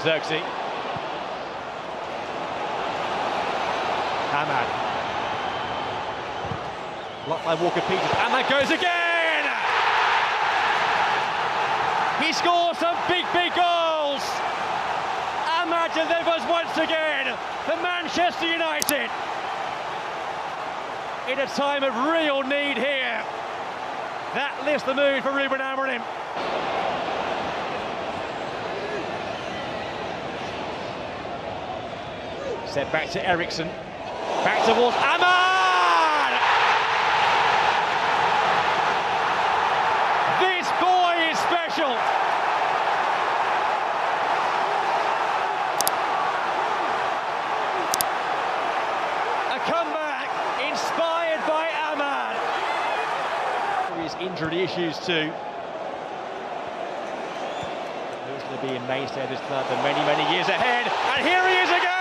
Xerxes. Ahmad. Blocked by Walker-Peters. Ahmad goes again! He scores some big goals! Ahmad delivers once again for Manchester United. In a time of real need here. That lifts the mood for Ruben Amarim. Set back to Eriksson. Back towards Ahmad! This boy is special. A comeback inspired by Ahmad. His injury issues too. He's going to be in mainstay of this club for many years ahead. And here he is again!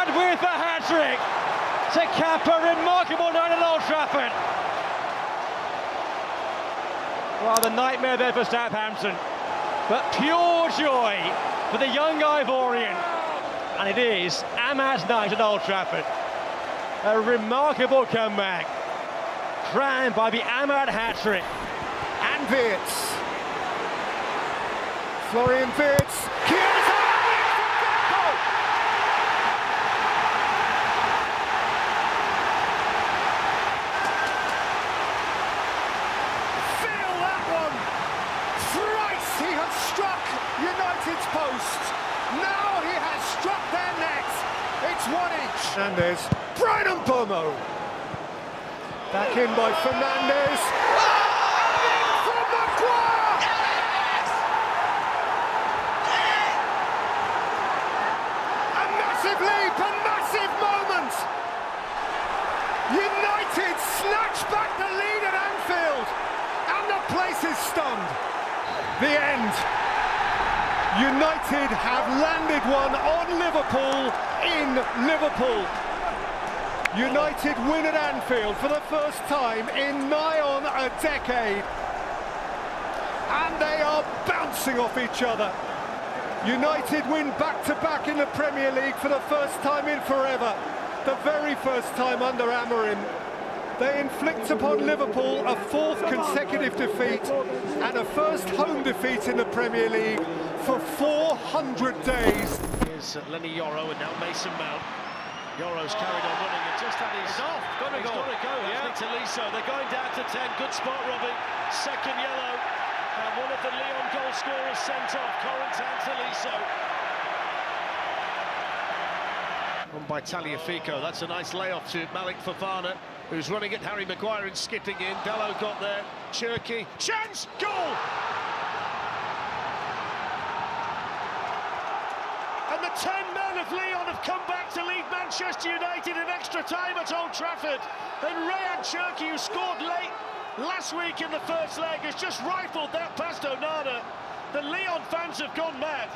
With the hat-trick to cap a remarkable night at Old Trafford. Well, the nightmare there for Southampton, but pure joy for the young Ivorian. And it is Ahmad's night at Old Trafford. A remarkable comeback, crowned by the Ahmad hat-trick. And Wirtz. Florian Wirtz. United's post. Now he has struck their necks. It's 1-1. Fernandes, Brian Mbomo. Back in by Fernandes. Oh! In from Maguire. Yes! A massive leap, a massive moment. United snatch back the lead at Anfield, and the place is stunned. The end. United have landed one on Liverpool in Liverpool. United win at Anfield for the first time in nigh on a decade. And they are bouncing off each other. United win back-to-back in the Premier League for the first time in forever. The very first time under Amorim. They inflict upon Liverpool a fourth consecutive defeat and a first home defeat in the Premier League for 400 days. Here's Lenny Yoro and now Mason Mount. Yoro's carried on running and just had his... He's off, got to go, yeah. To Liso. They're going down to 10, good spot, Robbie. Second yellow, and one of the Lyon goal scorers sent off, Corentin Tolisso. Run by Tagliafico, that's a nice layoff to Malik Fofana, who's running at Harry Maguire and skipping in. Dello got there, Cherky, chance, goal! And the 10 men of Lyon have come back to lead Manchester United in extra time at Old Trafford. And Rayan Cherky, who scored late last week in the first leg, has just rifled that past Onana. The Lyon fans have gone mad.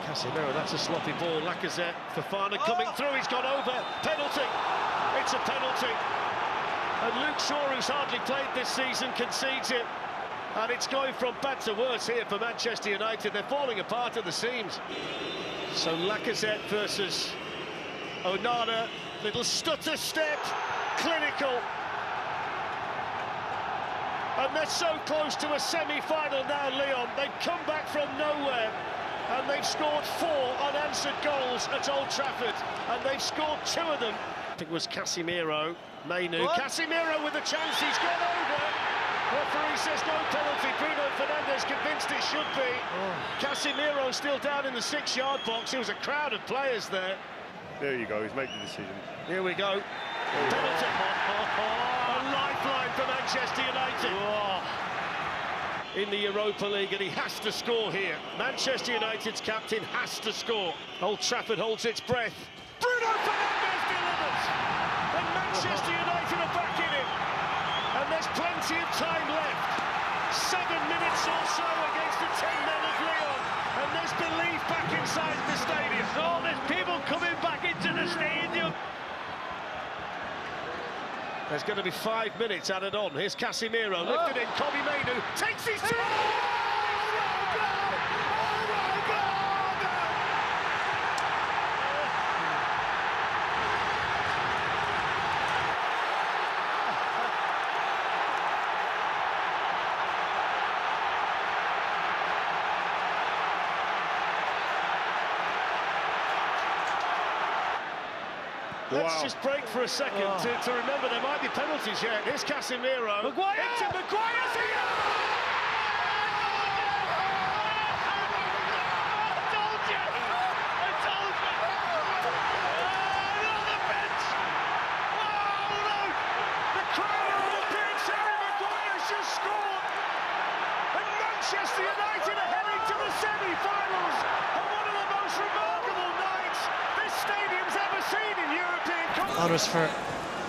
Casemiro, that's a sloppy ball. Lacazette, Fofana coming through, he's gone over. Penalty. It's a penalty. And Luke Shaw, who's hardly played this season, concedes it. And it's going from bad to worse here for Manchester United. They're falling apart at the seams. So Lacazette versus Onana. Little stutter step, clinical. And they're so close to a semi-final now, Lyon. They've come back from nowhere. And they've scored 4 unanswered goals at Old Trafford. And they've scored 2 of them. I think it was Casemiro, Mainu. What? Casemiro with a chance, he's gone over. Referee says no penalty. Bruno Fernandes convinced it should be. Casemiro still down in the 6-yard box. There was a crowd of players there. There you go, he's made the decision. Here we go. Penalty. A lifeline for Manchester United. In the Europa League, and he has to score here. Manchester United's captain has to score. Old Trafford holds its breath. Bruno Fernandes delivers! And Manchester United are back in it. And there's plenty of time left. 7 minutes or so against the 10 men of Lyon. And there's belief back inside the stadium. Oh, there's people coming back into the stadium. There's going to be 5 minutes added on. Here's Casemiro, lifted in, Kobe Mainu takes his time! Let's just break for a second to remember there might be penalties yet. Here's Casemiro. Maguire! Into Maguire's here! I told you! On the bench! Oh, look! The crowd on the pitch, Harry Maguire's just scored! And Manchester United are heading to the semi-finals on one of the most remarkable nights this stadium's ever seen in European football. Honours for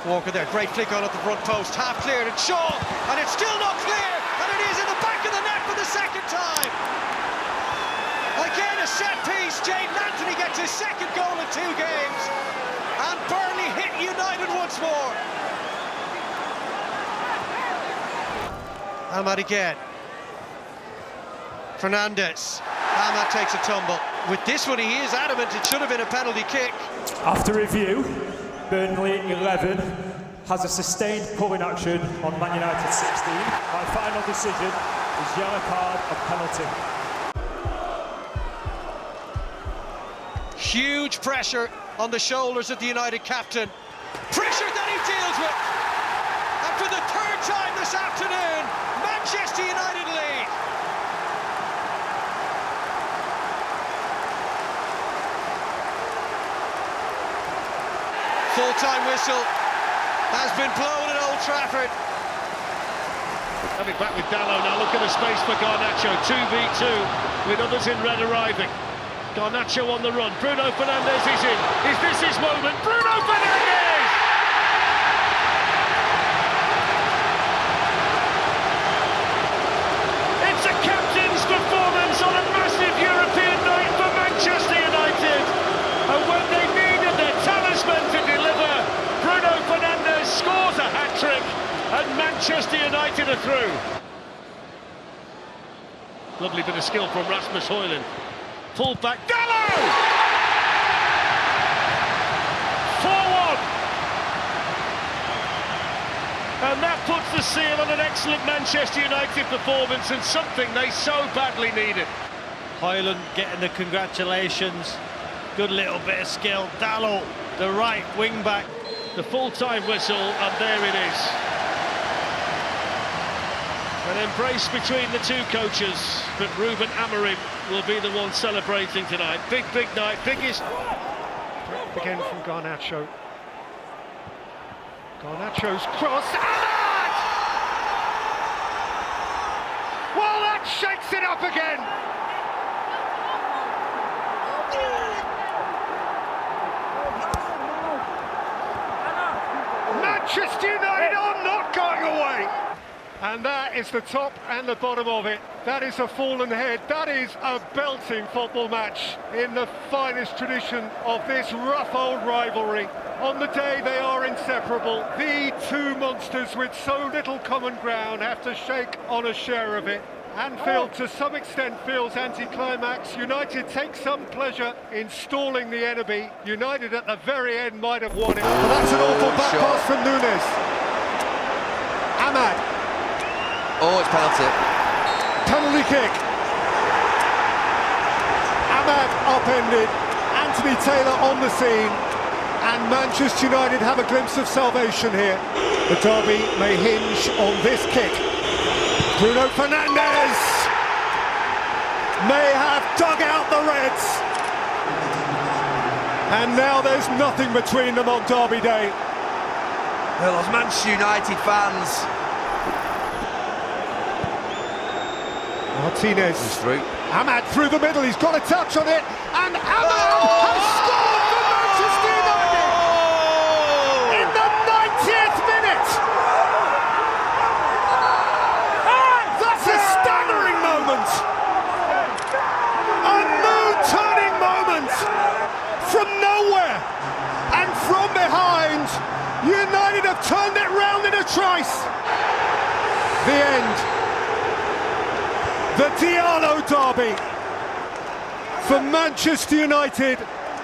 Walker there, great flick on at the front post, half cleared, and Shaw, and it's still not clear, and it is in the back of the net for the second time. Again a set piece, Antony gets his second goal in 2 games, and Burnley hit United once more. Ahmad again. Fernandes. Ahmad takes a tumble. With this one he is adamant it should have been a penalty kick. After review, Burnley 11 has a sustained pulling action on Man United 16. My final decision is yellow card and penalty. Huge pressure on the shoulders of the United captain. Pressure that he deals with. And for the 3rd time this afternoon, Manchester United lead. Full-time whistle has been blown at Old Trafford. Coming back with Dalot now, look at the space for Garnacho, 2v2 with others in red arriving. Garnacho on the run, Bruno Fernandes is in. Is this his moment? Bruno Fernandes! It's a captain's performance on a massive European night for Manchester United. And when they needed their talisman to deliver, Bruno Fernandes scores a hat-trick and Manchester United are through. Lovely bit of skill from Rasmus Højlund. Pulled back, Dalot! 4-1. And that puts the seal on an excellent Manchester United performance and something they so badly needed. Højlund getting the congratulations. Good little bit of skill. Dalot, the right wing back. The full-time whistle, and there it is. An embrace between the two coaches, but Ruben Amarim will be the one celebrating tonight. Big night, biggest. Again from Garnacho. Garnacho's cross. Ahmad! Well, that shakes it up again. Manchester United are not going away. And that is the top and the bottom of it. That is a fallen head. That is a belting football match in the finest tradition of this rough old rivalry. On the day they are inseparable. The two monsters with so little common ground have to shake on a share of it. Anfield to some extent feels anti-climax. United take some pleasure in stalling the enemy. United at the very end might have won it. But that's an awful back pass from Nunes. Ahmad. Oh, it's penalty. Penalty kick. Ahmad upended. Anthony Taylor on the scene. And Manchester United have a glimpse of salvation here. The derby may hinge on this kick. Bruno Fernandes may have dug out the Reds. And now there's nothing between them on Derby Day. Well, as Manchester United fans. Martinez. He's through. Ahmad through the middle, he's got a touch on it. And Ahmad has scored for Manchester United! In the 90th minute! That's a staggering moment! A mood-turning moment! From nowhere! And from behind, United have turned it round in a trice. The end. The Diallo derby. For Manchester United,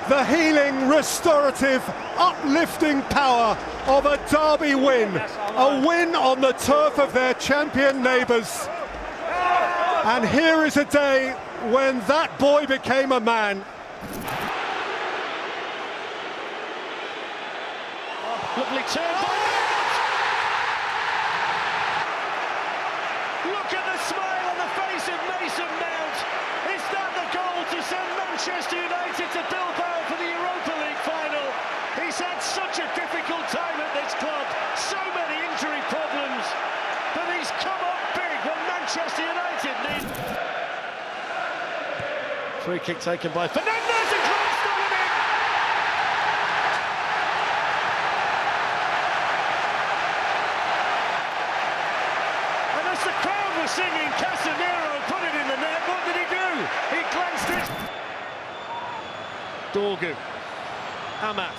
the healing, restorative, uplifting power of a derby win. A win on the turf of their champion neighbours. And here is a day when that boy became a man. Lovely turn by Mount. Look at the smile on the face of Mason Mount. Is that the goal to send Manchester United to Bilbao for the Europa League final? He's had such a difficult time at this club, so many injury problems, but he's come up big when Manchester United need. Free kick taken by Fernandes and glanced on him in. And as the crowd was singing, Casemiro put it in the net. What did he do? He glanced it. Dorgu. Amat.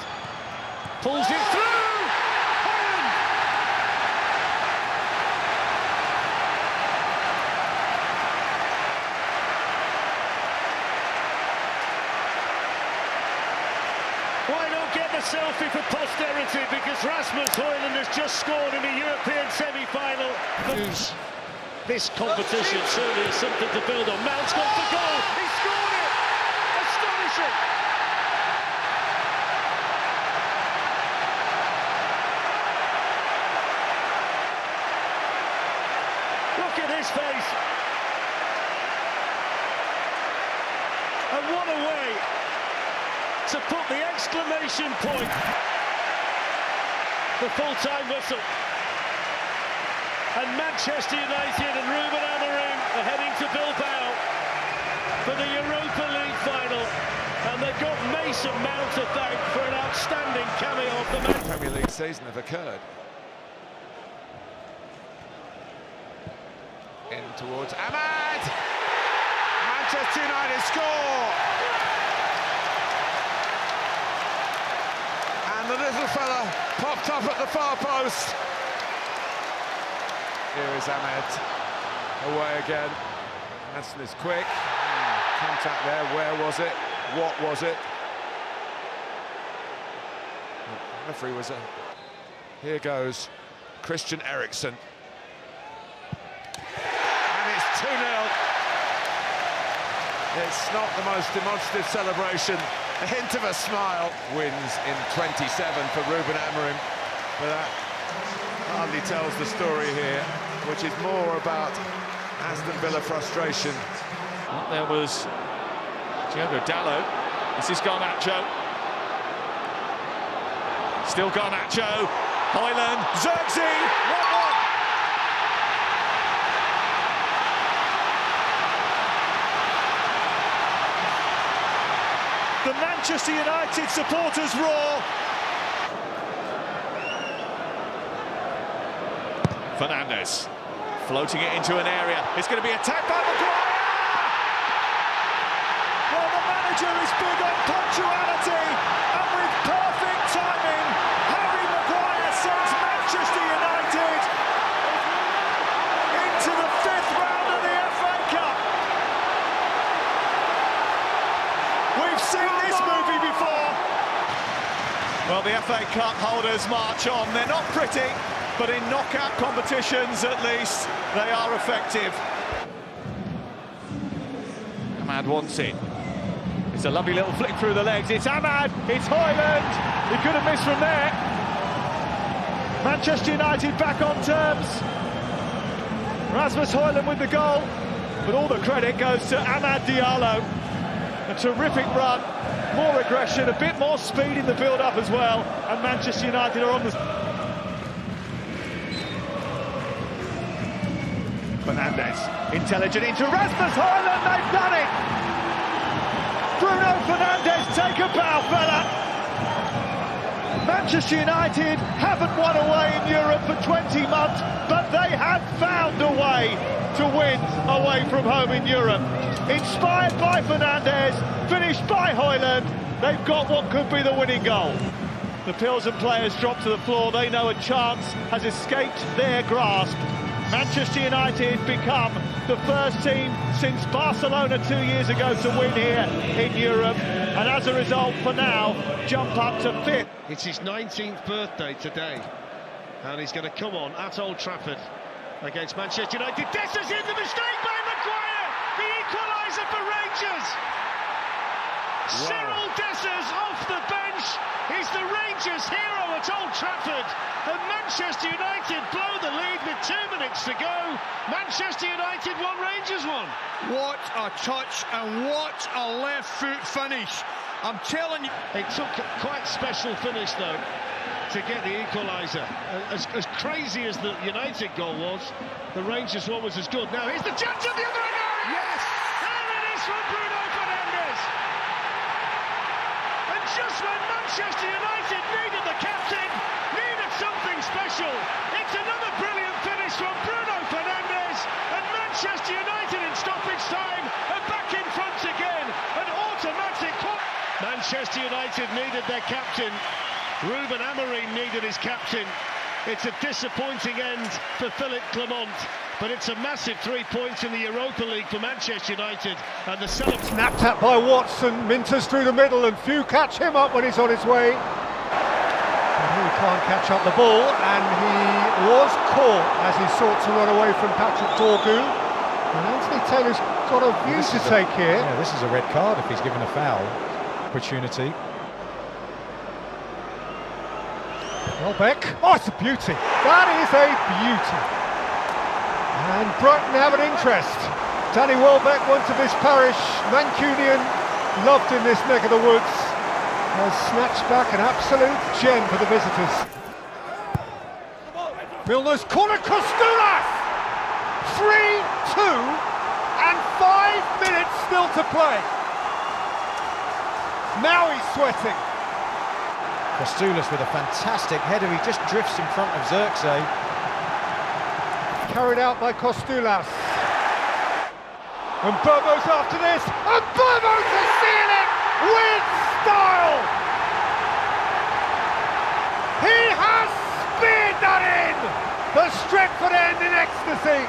Pulls it through. Holland. Why not get the selfie for posterity? Because Rasmus Højlund has just scored in the European semi-final. This competition certainly is something to build on. Mount's got the goal. He scored it. Astonishing. Look at his face. And what a way to put the exclamation point. The full-time whistle. And Manchester United and Ruben Amarim are heading to Bilbao for the Europa League final. And they've got Mason Mount to thank for an outstanding cameo of the Premier League season have occurred. In towards Ahmad! Manchester United score! And the little fella popped up at the far post. Here is Ahmed, away again. Hansen is quick. Contact there, where was it? What was it? The referee was a... Here goes Christian Eriksen. And it's 2-0. It's not the most demonstrative celebration. A hint of a smile. Wins in 27 for Ruben Amarim. But that hardly tells the story here, which is more about Aston Villa frustration. There was Diogo Dalot. This is Garnacho. Still Garnacho. Højlund. Zirkzee. 1-1. The Manchester United supporters roar. Fernandes floating it into an area. It's going to be attacked by Maguire. Well, the manager is big on punctuality, and with perfect timing, Harry Maguire sends Manchester United into the 5th round of the FA Cup. We've seen this movie before. Well, the FA Cup holders march on. They're not pretty, but in knockout competitions, at least, they are effective. Ahmad wants it. It's a lovely little flick through the legs. It's Ahmad, it's Højlund. He could have missed from there. Manchester United back on terms. Rasmus Højlund with the goal. But all the credit goes to Amad Diallo. A terrific run, more aggression, a bit more speed in the build-up as well. And Manchester United are on the... Fernandes, intelligent into Rasmus Højlund, they've done it! Bruno Fernandes, take a bow, fella! Manchester United haven't won away in Europe for 20 months, but they have found a way to win away from home in Europe. Inspired by Fernandes, finished by Højlund, they've got what could be the winning goal. The Pilsen players drop to the floor. They know a chance has escaped their grasp. Manchester United become the first team since Barcelona 2 years ago to win here in Europe, and as a result, for now, jump up to 5th. It's his 19th birthday today, and he's going to come on at Old Trafford against Manchester United. Dessa's in, the mistake by Maguire, the equaliser for Rangers. Wow. Cyril Dessa's off the bench. He's the Rangers hero at Old Trafford, and Manchester United blow the lead with 2 minutes to go. Manchester United 1, Rangers 1. What a touch and what a left foot finish. I'm telling you. It took a quite special finish though to get the equaliser. As crazy as the United goal was, the Rangers one was as good. Now here's the chance at the other end. Yes! There it is from Bruno Fernandes. And just when Manchester United needed the captain, needed something special, it's another brilliant finish from Bruno Fernandes, and Manchester United in stoppage time are back in front again. An automatic. Manchester United needed their captain. Ruben Amarim needed his captain. It's a disappointing end for Philippe Clement, but it's a massive 3 points in the Europa League for Manchester United, and the snapped at by Watson. Minter's through the middle, and few catch him up when he's on his way. And he can't catch up the ball, and he was caught as he sought to run away from Patrick Dorgu. And Anthony Taylor's got a view to take here. Yeah, this is a red card if he's given a foul opportunity. Welbeck, oh, it's a beauty. That is a beauty. And Brighton have an interest. Danny Welbeck, once of his parish, Mancunian, loved in this neck of the woods, has snatched back an absolute gem for the visitors. Milner's corner, Kostoulas! 3-2 and 5 minutes still to play. Now he's sweating. Kostoulas with a fantastic header, he just drifts in front of Zirkzee. Carried out by Kostoulas. And Bobo's after this, and Bobo to seal it with style! He has speared that in! The Stretford end in ecstasy.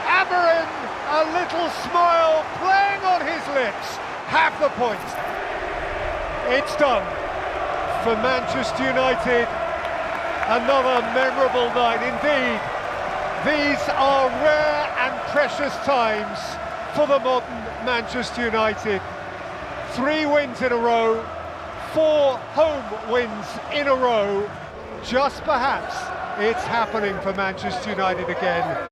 Amarim, a little smile playing on his lips. Half the point. It's done. For Manchester United, another memorable night indeed. These are rare and precious times for the modern Manchester United. 3 wins in a row, 4 home wins in a row. Just perhaps it's happening for Manchester United again.